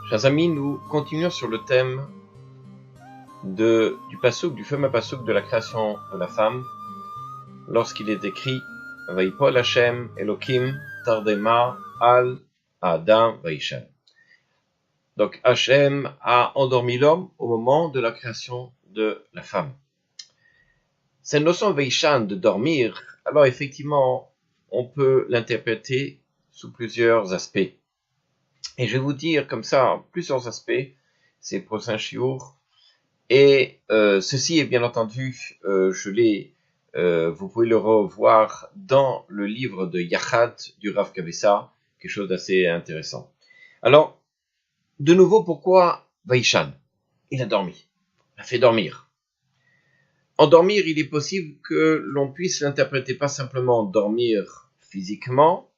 Chers amis, nous continuons sur le thème du fameux passouk de la création de la femme, lorsqu'il est écrit Vaipol Hashem Elohim Tardema al Adam Vaishan. Donc Hashem a endormi l'homme au moment de la création de la femme. Cette notion Vaishan de dormir, alors effectivement, on peut l'interpréter sous plusieurs aspects. Et je vais vous dire comme ça plusieurs aspects, c'est le prochain shiur. Et ceci est bien entendu, vous pouvez le revoir dans le livre de Yachad du Rav Kavessa, quelque chose d'assez intéressant. Alors, de nouveau, pourquoi Vaishan? Il a dormi, il a fait dormir. En dormir, il est possible que l'on puisse l'interpréter pas simplement dormir physiquement,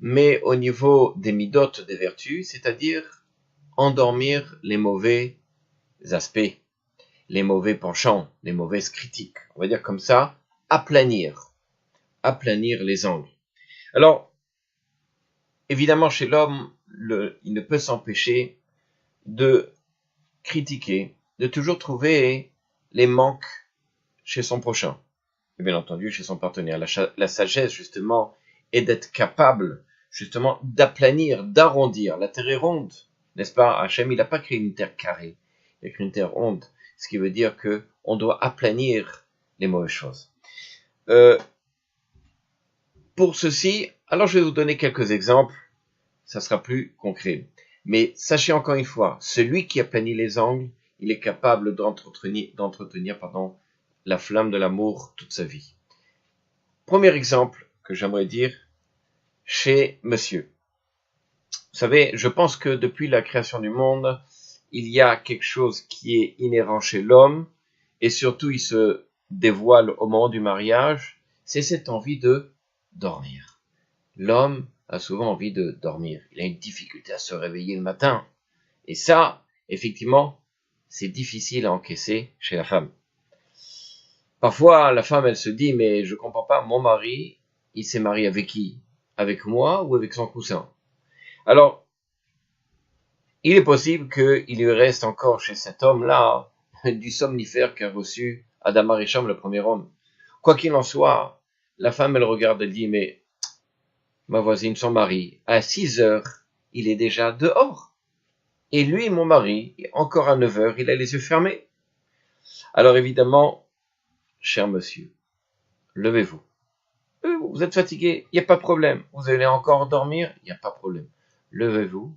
mais au niveau des midotes, des vertus, c'est-à-dire endormir les mauvais aspects, les mauvais penchants, les mauvaises critiques. On va dire comme ça, aplanir les angles. Alors, évidemment, chez l'homme, il ne peut s'empêcher de critiquer, de toujours trouver les manques chez son prochain. Et bien entendu, chez son partenaire. La sagesse, justement, est d'être capable, justement, d'aplanir, d'arrondir. La terre est ronde, n'est-ce pas? Hachem, il n'a pas créé une terre carrée, il a créé une terre ronde. Ce qui veut dire que on doit aplanir les mauvaises choses. Pour ceci, alors je vais vous donner quelques exemples, ça sera plus concret. Mais sachez encore une fois, celui qui aplanit les angles, il est capable d'entretenir la flamme de l'amour toute sa vie. Premier exemple que j'aimerais dire, chez monsieur. Vous savez, je pense que depuis la création du monde, il y a quelque chose qui est inhérent chez l'homme, et surtout il se dévoile au moment du mariage, c'est cette envie de dormir. L'homme a souvent envie de dormir. Il a une difficulté à se réveiller le matin. Et ça, effectivement, c'est difficile à encaisser chez la femme. Parfois, la femme, elle se dit, mais je comprends pas, mon mari, il s'est marié avec qui? Avec moi ou avec son cousin? Alors, il est possible qu'il lui reste encore chez cet homme-là du somnifère qu'a reçu Adam Arisham, le premier homme. Quoi qu'il en soit, la femme, elle regarde, elle dit, mais ma voisine, son mari, à 6 heures, il est déjà dehors. Et lui, mon mari, encore à 9 heures, il a les yeux fermés. Alors évidemment, cher monsieur, levez-vous. Vous êtes fatigué, il n'y a pas de problème. Vous allez encore dormir, il n'y a pas de problème. Levez-vous,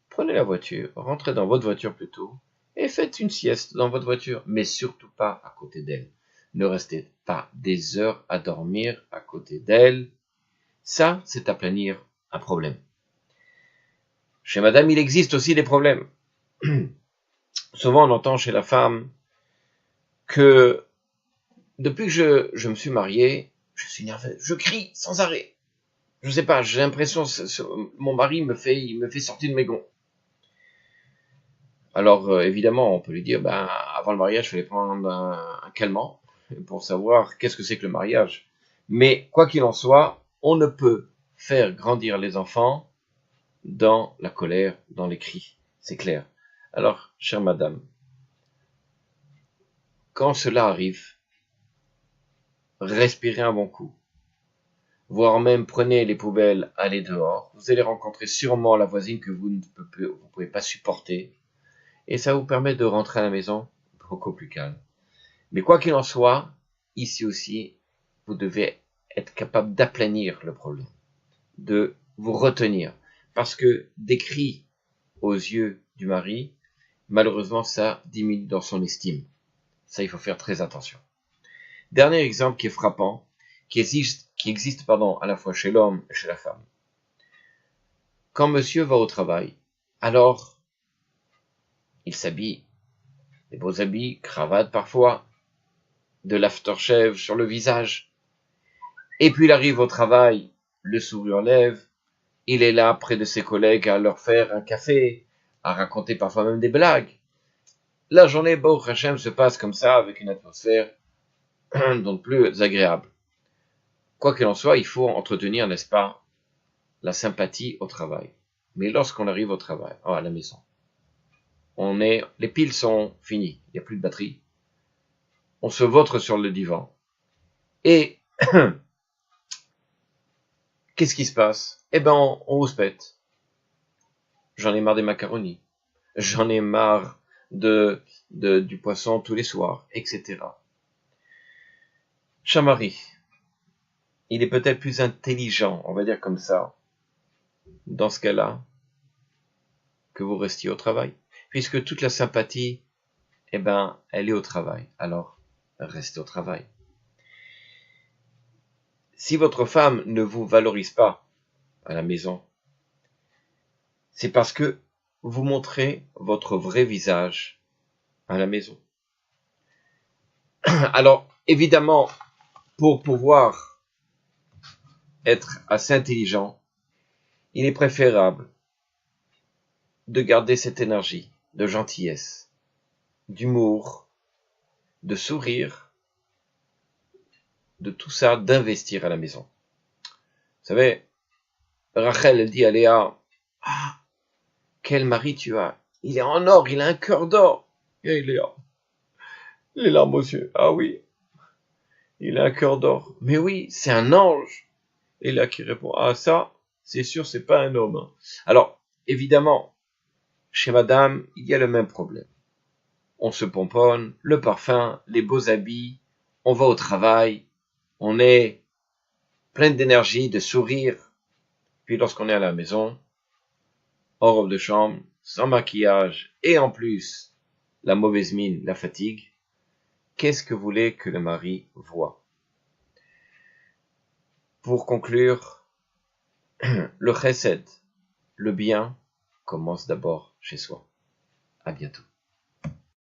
prenez la voiture, rentrez dans votre voiture plutôt, et faites une sieste dans votre voiture, mais surtout pas à côté d'elle. Ne restez pas des heures à dormir à côté d'elle. Ça, c'est aplanir un problème. Chez madame, il existe aussi des problèmes. Souvent, on entend chez la femme que depuis que je me suis marié, je suis nerveux, je crie sans arrêt. Je sais pas, j'ai l'impression que mon mari il me fait sortir de mes gonds. Alors, évidemment, on peut lui dire, avant le mariage, il fallait prendre un calmant pour savoir qu'est-ce que c'est que le mariage. Mais, quoi qu'il en soit, on ne peut faire grandir les enfants dans la colère, dans les cris. C'est clair. Alors, chère madame, quand cela arrive, respirez un bon coup. Voire même prenez les poubelles, allez dehors. Vous allez rencontrer sûrement la voisine que vous ne pouvez pas supporter. Et ça vous permet de rentrer à la maison beaucoup plus calme. Mais quoi qu'il en soit, ici aussi, vous devez être capable d'aplanir le problème, de vous retenir. Parce que des cris aux yeux du mari, malheureusement, ça diminue dans son estime. Ça, il faut faire très attention. Dernier exemple qui est frappant, qui existe à la fois chez l'homme et chez la femme. Quand monsieur va au travail, alors, il s'habille, des beaux habits, cravate parfois, de l'aftershave sur le visage. Et puis il arrive au travail, le sourire aux lèvres, il est là près de ses collègues à leur faire un café, à raconter parfois même des blagues. La journée, Baruch Hashem, se passe comme ça, avec une atmosphère donc plus agréable. Quoi qu'il en soit, il faut entretenir, n'est-ce pas, la sympathie au travail. Mais lorsqu'on arrive au travail, à la maison, Les piles sont finies, il n'y a plus de batterie. On se vautre sur le divan. Et qu'est-ce qui se passe? Eh ben, on rouspète. J'en ai marre des macaronis. J'en ai marre du poisson tous les soirs, etc. Chamari, il est peut-être plus intelligent, on va dire comme ça, dans ce cas-là, que vous restiez au travail. Puisque toute la sympathie, eh ben, elle est au travail. Alors, restez au travail. Si votre femme ne vous valorise pas à la maison, c'est parce que vous montrez votre vrai visage à la maison. Alors, évidemment, pour pouvoir être assez intelligent, il est préférable de garder cette énergie de gentillesse, d'humour, de sourire, de tout ça, d'investir à la maison. Vous savez, Rachel, elle dit à Léa, « Ah, quel mari tu as! Il est en or, il a un cœur d'or. » Et Léa, les larmes aux yeux, « Ah oui, il a un cœur d'or. Mais oui, c'est un ange. » Et Léa qui répond, « Ah ça, c'est sûr, c'est pas un homme. » Alors, évidemment, chez madame, il y a le même problème. On se pomponne, le parfum, les beaux habits, on va au travail, on est plein d'énergie, de sourire. Puis lorsqu'on est à la maison, en robe de chambre, sans maquillage, et en plus, la mauvaise mine, la fatigue, qu'est-ce que voulait que le mari voie? Pour conclure, le chesed, le bien, commence d'abord chez soi. À bientôt.